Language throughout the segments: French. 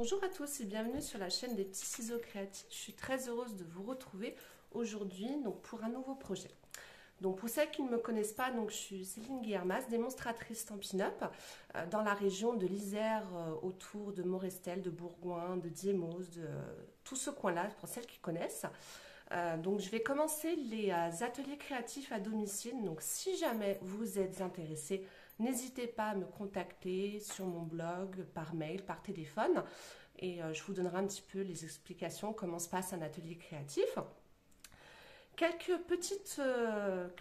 Bonjour à tous et bienvenue sur la chaîne des petits ciseaux créatifs. Je suis très heureuse de vous retrouver aujourd'hui pour un nouveau projet. Donc pour celles qui ne me connaissent pas, je suis Céline Guillermas, démonstratrice Stampin' Up dans la région de l'Isère, autour de Morestel, de Bourgoin, de Diemos, de tout ce coin-là pour celles qui connaissent. Donc je vais commencer les ateliers créatifs à domicile. Donc si jamais vous êtes intéressé, n'hésitez pas à me contacter sur mon blog, par mail, par téléphone. Et je vous donnerai un petit peu les explications, comment se passe un atelier créatif. Quelques petites,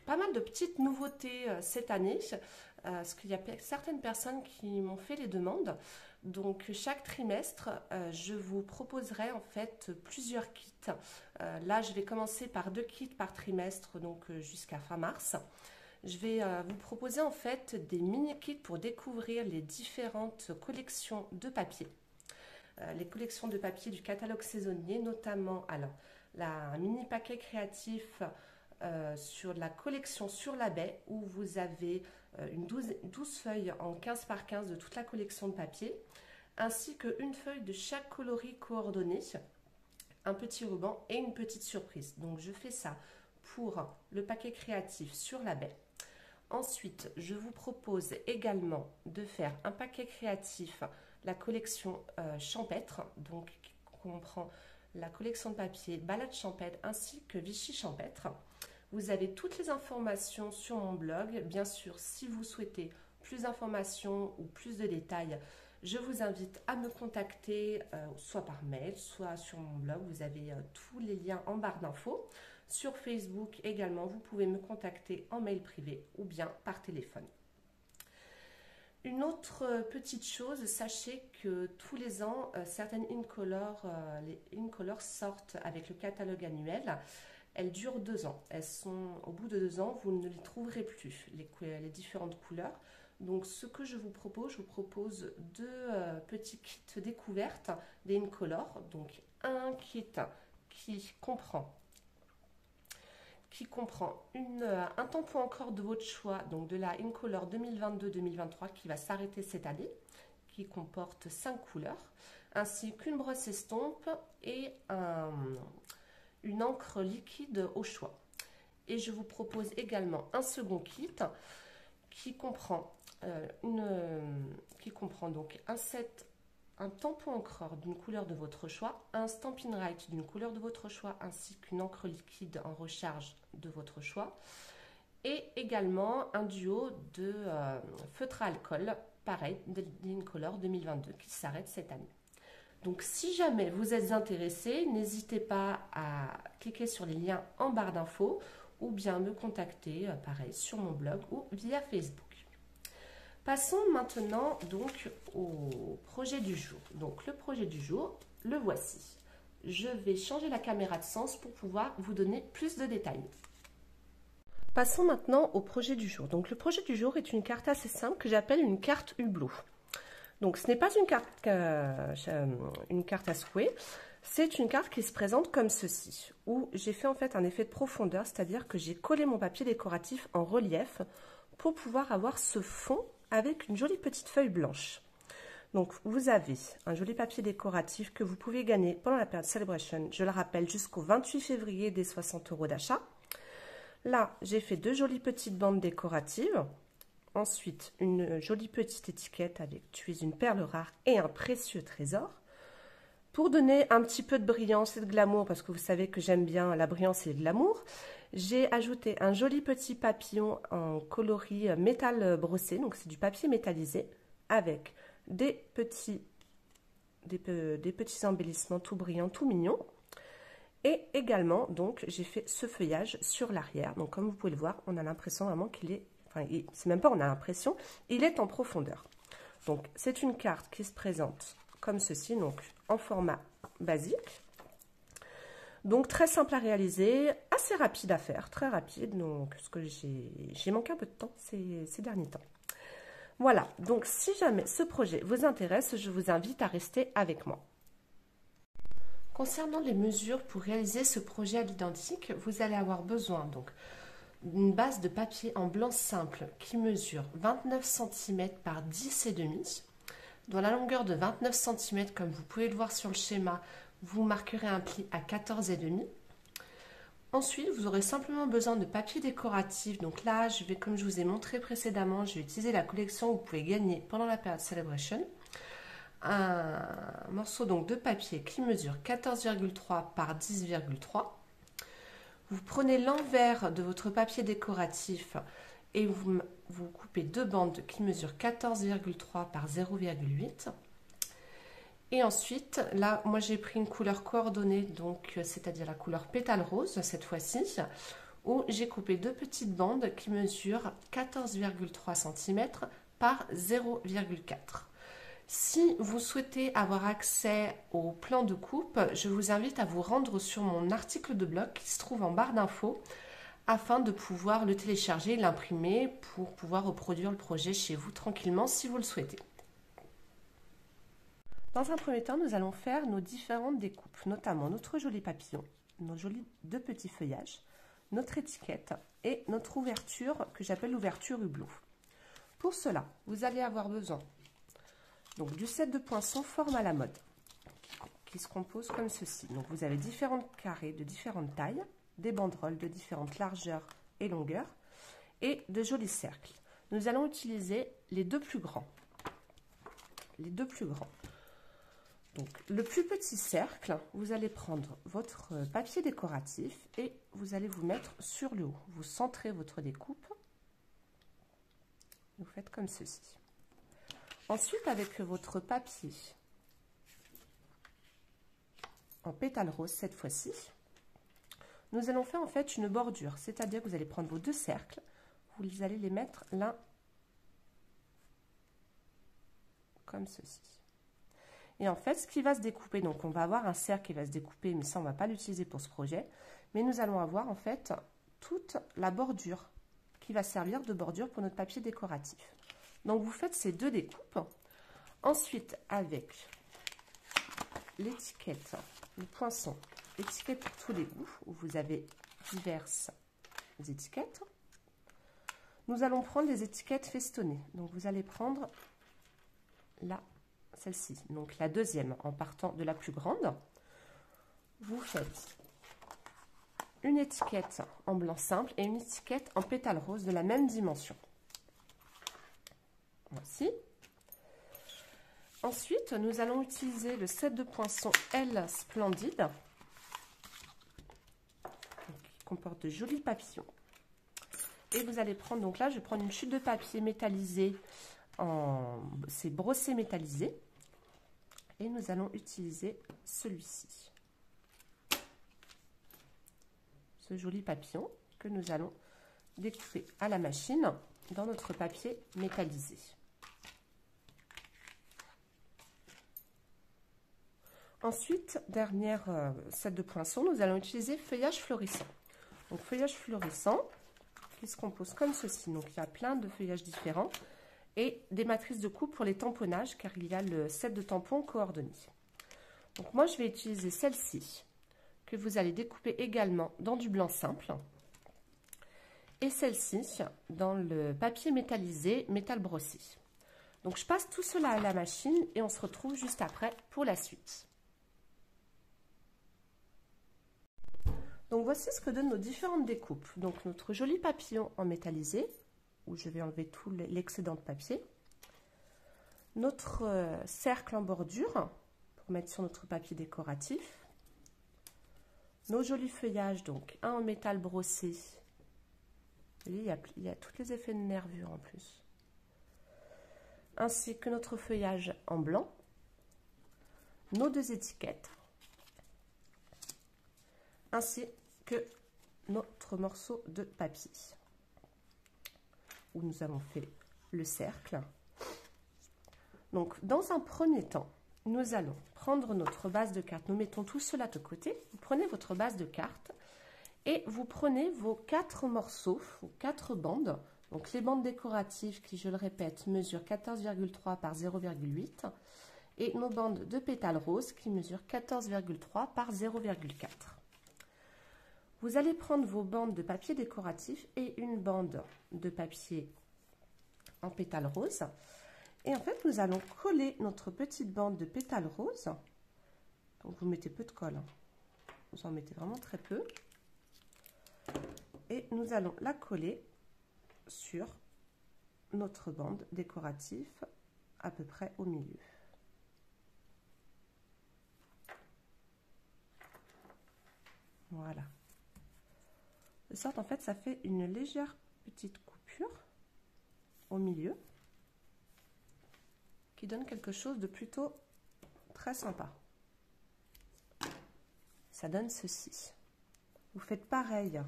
pas mal de petites nouveautés cette année, parce qu'il y a certaines personnes qui m'ont fait les demandes. Donc chaque trimestre, je vous proposerai en fait plusieurs kits. Là, je vais commencer par 2 kits par trimestre, donc jusqu'à fin mars. Je vais vous proposer en fait des mini-kits pour découvrir les différentes collections de papier. Les collections de papier du catalogue saisonnier, notamment un mini paquet créatif sur la collection sur la baie où vous avez une 12 feuilles en 15 par 15 de toute la collection de papier, ainsi qu'une feuille de chaque coloris coordonné, un petit ruban et une petite surprise. Donc je fais ça pour le paquet créatif sur la baie. Ensuite, je vous propose également de faire un paquet créatif, la collection champêtre, donc qui comprend la collection de papier Balade champêtre ainsi que Vichy champêtre. Vous avez toutes les informations sur mon blog. Bien sûr, si vous souhaitez plus d'informations ou plus de détails, je vous invite à me contacter soit par mail, soit sur mon blog. Vous avez tous les liens en barre d'infos. Sur Facebook également, vous pouvez me contacter en mail privé ou bien par téléphone. Une autre petite chose, sachez que tous les ans, certaines les Incolor sortent avec le catalogue annuel. Elles durent 2 ans. Au bout de 2 ans, vous ne les trouverez plus, les différentes couleurs. Donc ce que je vous propose 2 petits kits découvertes des Incolor. Donc un kit qui comprend un tampon encore de votre choix, donc de la Incolor 2022-2023 qui va s'arrêter cette année, qui comporte 5 couleurs, ainsi qu'une brosse estompe et une encre liquide au choix. Et je vous propose également un second kit qui comprend donc un tampon encreur d'une couleur de votre choix, un Stampin' Write d'une couleur de votre choix, ainsi qu'une encre liquide en recharge de votre choix, et également un duo de feutre à alcool, pareil, d'Incolor 2022 qui s'arrête cette année. Donc si jamais vous êtes intéressé, n'hésitez pas à cliquer sur les liens en barre d'infos ou bien me contacter, pareil, sur mon blog ou via Facebook. Passons maintenant donc au projet du jour. Donc le projet du jour, le voici. Je vais changer la caméra de sens pour pouvoir vous donner plus de détails. Passons maintenant au projet du jour. Donc le projet du jour est une carte assez simple que j'appelle une carte hublot. Donc ce n'est pas une carte à souhait, c'est une carte qui se présente comme ceci, où j'ai fait en fait un effet de profondeur, c'est-à-dire que j'ai collé mon papier décoratif en relief pour pouvoir avoir ce fond avec une jolie petite feuille blanche. Donc vous avez un joli papier décoratif que vous pouvez gagner pendant la période Celebration, je le rappelle, jusqu'au 28 février des 60 € d'achat. Là, j'ai fait 2 jolies petites bandes décoratives. Ensuite, une jolie petite étiquette avec "Tu es une perle rare" et un précieux trésor. Pour donner un petit peu de brillance et de glamour, parce que vous savez que j'aime bien la brillance et le glamour, j'ai ajouté un joli petit papillon en coloris métal brossé, donc c'est du papier métallisé, avec des petits embellissements tout brillants, tout mignons. Et également, donc, j'ai fait ce feuillage sur l'arrière. Donc, comme vous pouvez le voir, on a l'impression vraiment qu'il est... Enfin, c'est même pas on a l'impression, il est en profondeur. Donc, c'est une carte qui se présente comme ceci, donc en format basique. Donc, très simple à réaliser, assez rapide à faire, très rapide. Donc, parce que j'ai manqué un peu de temps ces derniers temps. Voilà, donc si jamais ce projet vous intéresse, je vous invite à rester avec moi. Concernant les mesures pour réaliser ce projet à l'identique, vous allez avoir besoin donc d'une base de papier en blanc simple qui mesure 29 cm par 10,5 cm, Dans la longueur de 29 cm, comme vous pouvez le voir sur le schéma, vous marquerez un pli à 14,5. Ensuite, vous aurez simplement besoin de papier décoratif. Donc là, comme je vous ai montré précédemment, je vais utiliser la collection que vous pouvez gagner pendant la période Celebration. Un morceau donc de papier qui mesure 14,3 par 10,3. Vous prenez l'envers de votre papier décoratif et vous coupez deux bandes qui mesurent 14,3 par 0,8. Et ensuite, là, moi j'ai pris une couleur coordonnée, donc c'est-à-dire la couleur pétale rose cette fois-ci, où j'ai coupé deux petites bandes qui mesurent 14,3 cm par 0,4. Si vous souhaitez avoir accès au plan de coupe, je vous invite à vous rendre sur mon article de blog qui se trouve en barre d'infos afin de pouvoir le télécharger, l'imprimer pour pouvoir reproduire le projet chez vous tranquillement si vous le souhaitez. Dans un premier temps, nous allons faire nos différentes découpes, notamment notre joli papillon, nos jolis deux petits feuillages, notre étiquette et notre ouverture que j'appelle l'ouverture hublot. Pour cela, vous allez avoir besoin donc du set de poinçons forme à la mode qui se compose comme ceci. Donc vous avez différents carrés de différentes tailles, des banderoles de différentes largeurs et longueurs et de jolis cercles. Nous allons utiliser les deux plus grands. Donc, le plus petit cercle, vous allez prendre votre papier décoratif et vous allez vous mettre sur le haut. Vous centrez votre découpe. Vous faites comme ceci. Ensuite, avec votre papier en pétale rose cette fois-ci, nous allons faire en fait une bordure. C'est-à-dire que vous allez prendre vos deux cercles, vous allez les mettre l'un comme ceci. Et en fait, ce qui va se découper, donc on va avoir un cercle qui va se découper, mais ça, on ne va pas l'utiliser pour ce projet. Mais nous allons avoir en fait toute la bordure qui va servir de bordure pour notre papier décoratif. Donc, vous faites ces deux découpes. Ensuite, avec l'étiquette, le poinçon, étiquette pour tous les goûts, où vous avez diverses étiquettes. Nous allons prendre les étiquettes festonnées. Donc, vous allez prendre là. Celle-ci, donc la deuxième en partant de la plus grande. Vous faites une étiquette en blanc simple et une étiquette en pétale rose de la même dimension. Voici. Ensuite, nous allons utiliser le set de poinçons L Splendide qui comporte de jolis papillons. Et vous allez prendre, donc là, je vais prendre une chute de papier métallisée, c'est brossé métallisé. Et nous allons utiliser celui-ci. Ce joli papillon que nous allons découper à la machine dans notre papier métallisé. Ensuite, dernière set de poinçons, nous allons utiliser feuillage florissant. Donc feuillage florissant qui se compose comme ceci. Donc il y a plein de feuillages différents. Et des matrices de coupe pour les tamponnages, car il y a le set de tampons coordonnés. Donc moi, je vais utiliser celle-ci, que vous allez découper également dans du blanc simple. Et celle-ci, dans le papier métallisé, métal brossé. Donc je passe tout cela à la machine et on se retrouve juste après pour la suite. Donc voici ce que donnent nos différentes découpes. Donc notre joli papillon en métallisé, où je vais enlever tout l'excédent de papier. Notre cercle en bordure, pour mettre sur notre papier décoratif. Nos jolis feuillages, donc un en métal brossé. Vous voyez, il y a tous les effets de nervure en plus. Ainsi que notre feuillage en blanc. Nos deux étiquettes. Ainsi que notre morceau de papier, où nous avons fait le cercle. Donc, dans un premier temps, nous allons prendre notre base de carte. Nous mettons tout cela de côté. Vous prenez votre base de carte et vous prenez vos 4 morceaux, vos 4 bandes. Donc, les bandes décoratives qui, je le répète, mesurent 14,3 par 0,8 et nos bandes de pétales roses qui mesurent 14,3 par 0,4. Vous allez prendre vos bandes de papier décoratif et une bande de papier en pétale rose Et en fait, nous allons coller notre petite bande de pétales roses. Donc, vous mettez peu de colle, hein. Vous en mettez vraiment très peu. Et nous allons la coller sur notre bande décorative à peu près au milieu. Voilà. De sorte, en fait, ça fait une légère petite coupure au milieu qui donne quelque chose de plutôt très sympa. Ça donne ceci. Vous faites pareil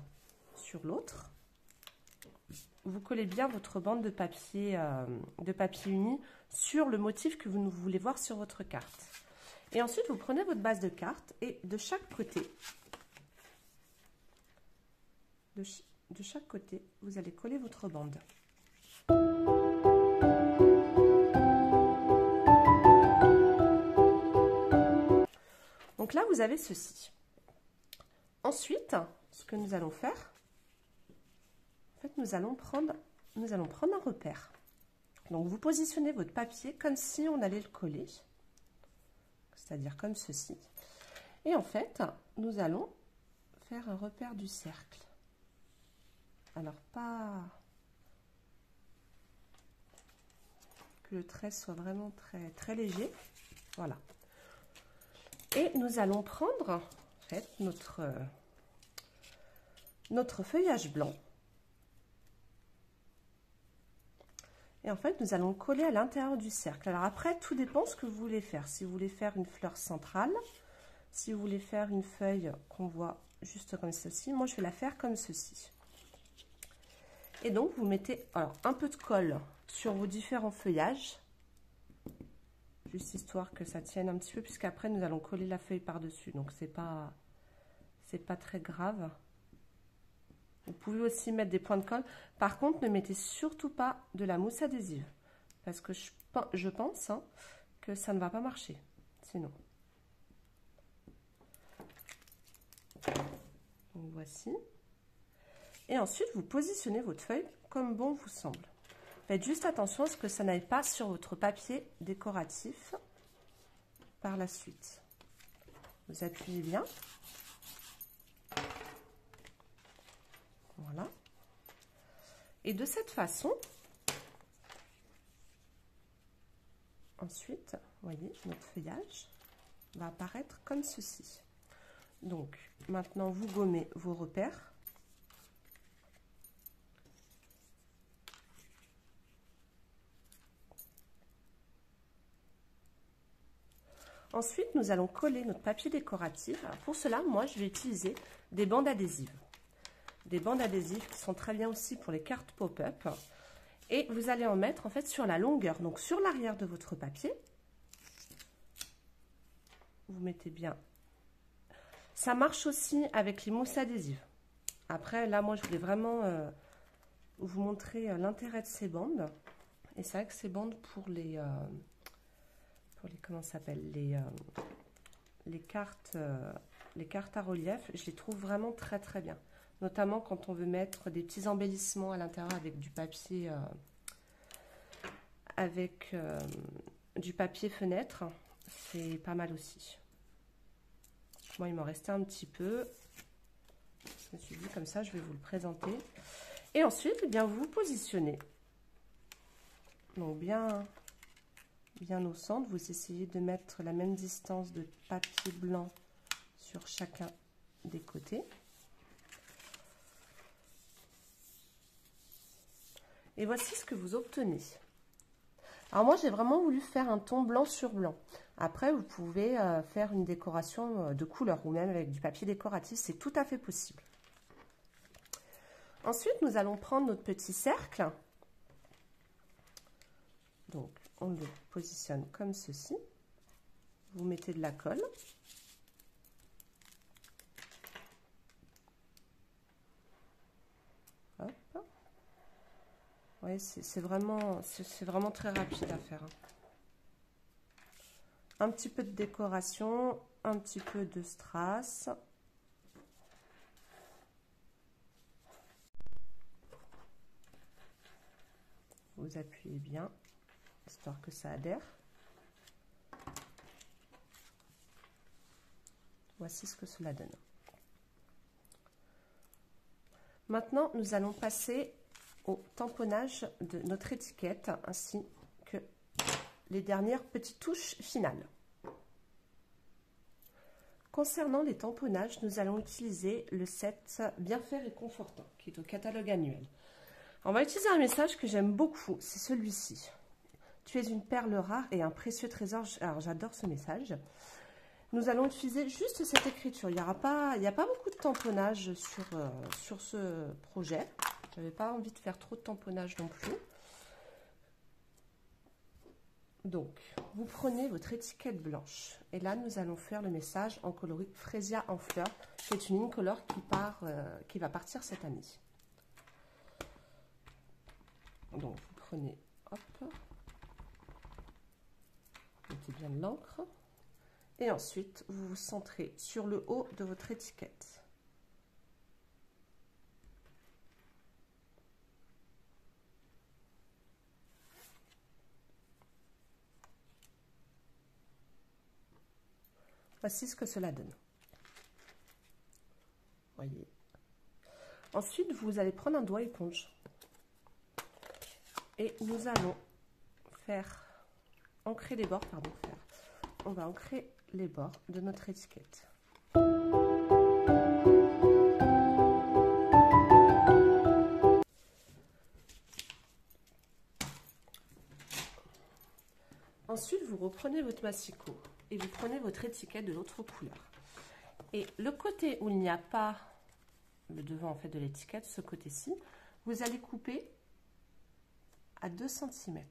sur l'autre. Vous collez bien votre bande de papier uni sur le motif que vous voulez voir sur votre carte. Et ensuite, vous prenez votre base de carte et de chaque côté, vous allez coller votre bande. Donc là, vous avez ceci. Ensuite, ce que nous allons faire, en fait, nous allons prendre un repère. Donc, vous positionnez votre papier comme si on allait le coller, c'est-à-dire comme ceci. Et en fait, nous allons faire un repère du cercle. Alors, pas que le trait soit vraiment très, très léger. Voilà. Et nous allons prendre, en fait, notre feuillage blanc. Et en fait, nous allons coller à l'intérieur du cercle. Alors après, tout dépend ce que vous voulez faire. Si vous voulez faire une fleur centrale, si vous voulez faire une feuille qu'on voit juste comme ceci, moi je vais la faire comme ceci. Et donc, vous mettez alors, un peu de colle sur vos différents feuillages, juste histoire que ça tienne un petit peu, puisqu'après nous allons coller la feuille par-dessus. Donc, c'est pas très grave. Vous pouvez aussi mettre des points de colle. Par contre, ne mettez surtout pas de la mousse adhésive. Parce que je pense que ça ne va pas marcher. Sinon. Donc, voici. Et ensuite, vous positionnez votre feuille comme bon vous semble. Faites juste attention à ce que ça n'aille pas sur votre papier décoratif par la suite. Vous appuyez bien. Voilà. Et de cette façon, ensuite, vous voyez, notre feuillage va apparaître comme ceci. Donc, maintenant, vous gommez vos repères. Ensuite, nous allons coller notre papier décoratif. Alors, pour cela, moi, je vais utiliser des bandes adhésives. Des bandes adhésives qui sont très bien aussi pour les cartes pop-up. Et vous allez en mettre en fait sur la longueur, donc sur l'arrière de votre papier. Vous mettez bien. Ça marche aussi avec les mousses adhésives. Après, là, moi, je voulais vraiment vous montrer l'intérêt de ces bandes. Et c'est vrai que ces bandes pour les comment ça s'appelle, les cartes à relief, je les trouve vraiment très très bien. Notamment quand on veut mettre des petits embellissements à l'intérieur avec du papier, du papier fenêtre, c'est pas mal aussi. Moi, il m'en restait un petit peu. Je me suis dit comme ça, je vais vous le présenter. Et ensuite, eh bien, vous vous positionnez. Donc bien au centre, vous essayez de mettre la même distance de papier blanc sur chacun des côtés. Et voici ce que vous obtenez. Alors moi, j'ai vraiment voulu faire un ton blanc sur blanc. Après, vous pouvez faire une décoration de couleur ou même avec du papier décoratif, c'est tout à fait possible. Ensuite, nous allons prendre notre petit cercle. Donc, on le positionne comme ceci. Vous mettez de la colle. Hop. Ouais, c'est vraiment très rapide à faire. Un petit peu de décoration, un petit peu de strass. Vous appuyez bien. histoire que ça adhère. Voici ce que cela donne. Maintenant, nous allons passer au tamponnage de notre étiquette ainsi que les dernières petites touches finales. Concernant les tamponnages, nous allons utiliser le set Bien faire et confortant qui est au catalogue annuel. On va utiliser un message que j'aime beaucoup, c'est celui-ci. Tu es une perle rare et un précieux trésor. Alors j'adore ce message. Nous allons utiliser juste cette écriture. Il n'y a pas beaucoup de tamponnage sur ce projet. Je n'avais pas envie de faire trop de tamponnage non plus. Donc, vous prenez votre étiquette blanche. Et là, nous allons faire le message en coloris Frésia en fleurs, qui est une incolore qui va partir cette année. Donc, vous prenez, hop, mettez bien de l'encre. Et ensuite, vous vous centrez sur le haut de votre étiquette. Voici ce que cela donne. Voyez. Ensuite, vous allez prendre un doigt éponge. Et nous allons faire ancrer les bords, on va ancrer les bords de notre étiquette. Ensuite, vous reprenez votre massicot et vous prenez votre étiquette de l'autre couleur. Et le côté où il n'y a pas le devant en fait de l'étiquette, ce côté-ci, vous allez couper à 2 cm.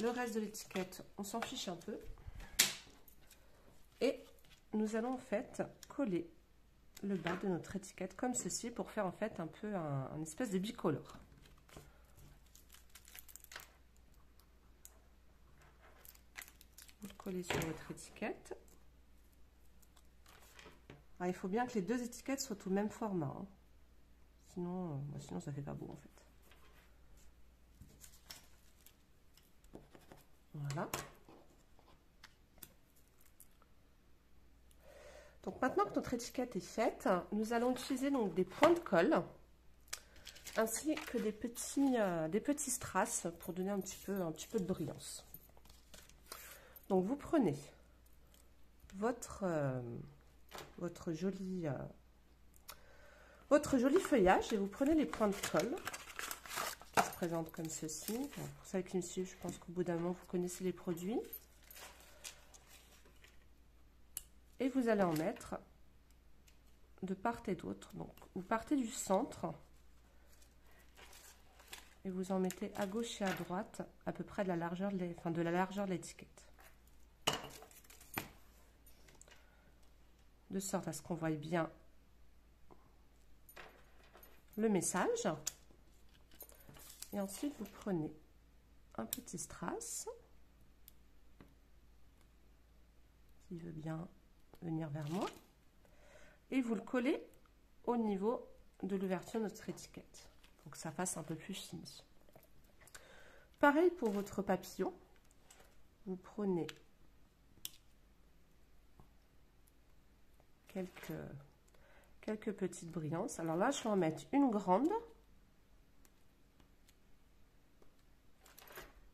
Le reste de l'étiquette, on s'en fiche un peu. Et nous allons en fait coller le bas de notre étiquette comme ceci pour faire en fait un peu un espèce de bicolore. Vous le collez sur votre étiquette. Alors, il faut bien que les deux étiquettes soient au même format, hein. Sinon ça fait pas beau en fait. Voilà. Donc maintenant que notre étiquette est faite, nous allons utiliser donc des points de colle ainsi que des petits strass pour donner un petit peu de brillance. Donc vous prenez votre joli feuillage et vous prenez les points de colle qui se présentent comme ceci. Bon, pour celles qui me suivent, je pense qu'au bout d'un moment vous connaissez les produits. Et vous allez en mettre de part et d'autre. Donc vous partez du centre et vous en mettez à gauche et à droite, à peu près de la largeur de l'étiquette. De sorte à ce qu'on voie bien le message. Et ensuite, vous prenez un petit strass qui veut bien venir vers moi et vous le collez au niveau de l'ouverture de notre étiquette pour que ça fasse un peu plus fini. Pareil pour votre papillon, vous prenez quelques petites brillances. Alors là, je vais en mettre une grande,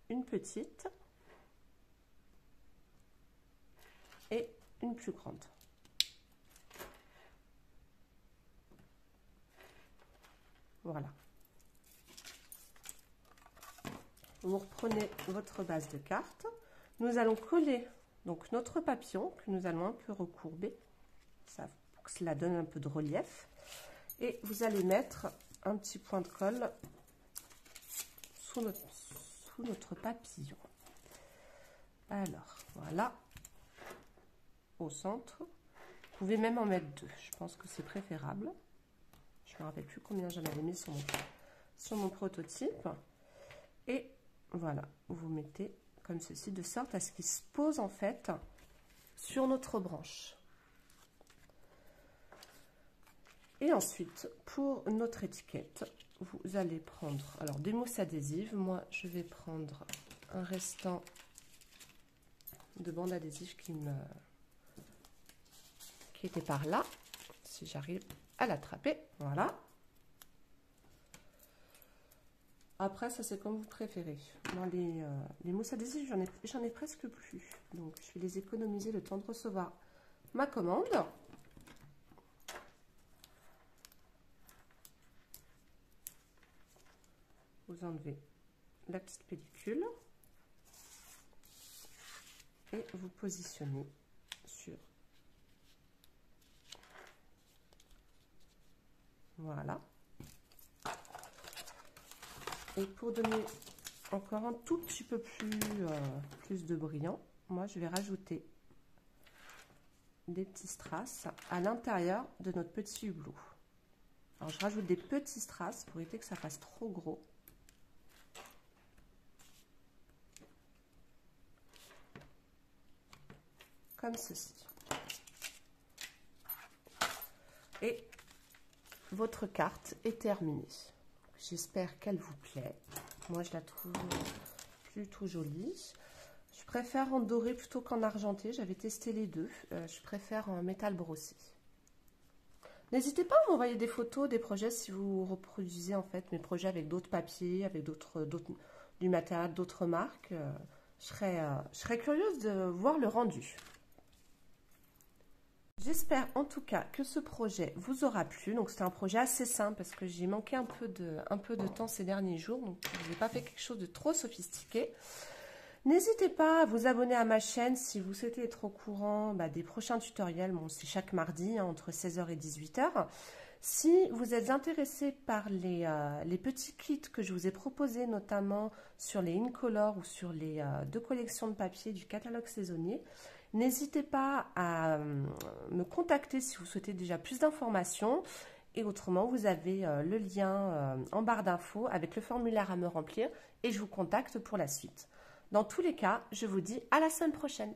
une petite et une plus grande. Voilà. Vous reprenez votre base de carte. Nous allons coller donc notre papillon que nous allons un peu recourber, ça, pour que cela donne un peu de relief. Et vous allez mettre un petit point de colle sous notre papillon. Alors, voilà, au centre. Vous pouvez même en mettre 2, je pense que c'est préférable. Je ne me rappelle plus combien j'en avais mis sur mon prototype. Et voilà, vous mettez comme ceci, de sorte à ce qu'il se pose en fait sur notre branche. Et ensuite, pour notre étiquette, vous allez prendre alors des mousses adhésives. Moi, je vais prendre un restant de bande adhésive qui était par là, si j'arrive à l'attraper. Voilà. Après, ça c'est comme vous préférez. Moi, les mousses adhésives, j'en ai presque plus. Donc, je vais les économiser le temps de recevoir ma commande. Vous enlevez la petite pellicule et vous positionnez sur. Voilà. Et pour donner encore un tout petit peu plus de brillant, moi je vais rajouter des petits strass à l'intérieur de notre petit hublot. Alors je rajoute des petits strass pour éviter que ça fasse trop gros. Comme ceci. Et votre carte est terminée. J'espère qu'elle vous plaît. Moi, je la trouve plutôt jolie. Je préfère en doré plutôt qu'en argenté. J'avais testé les deux. Je préfère en métal brossé. N'hésitez pas à m'envoyer des photos, des projets si vous reproduisez en fait mes projets avec d'autres papiers, avec du matériel, d'autres marques. Je serais curieuse de voir le rendu. J'espère en tout cas que ce projet vous aura plu. Donc c'est un projet assez simple parce que j'ai manqué un peu de temps ces derniers jours. Donc je n'ai pas fait quelque chose de trop sophistiqué. N'hésitez pas à vous abonner à ma chaîne si vous souhaitez être au courant des prochains tutoriels. Bon, c'est chaque mardi entre 16 h et 18 h. Si vous êtes intéressé par les petits kits que je vous ai proposés, notamment sur les Incolor ou sur les deux collections de papier du catalogue saisonnier, n'hésitez pas à me contacter si vous souhaitez déjà plus d'informations. Et autrement, vous avez le lien en barre d'infos avec le formulaire à me remplir et je vous contacte pour la suite. Dans tous les cas, je vous dis à la semaine prochaine.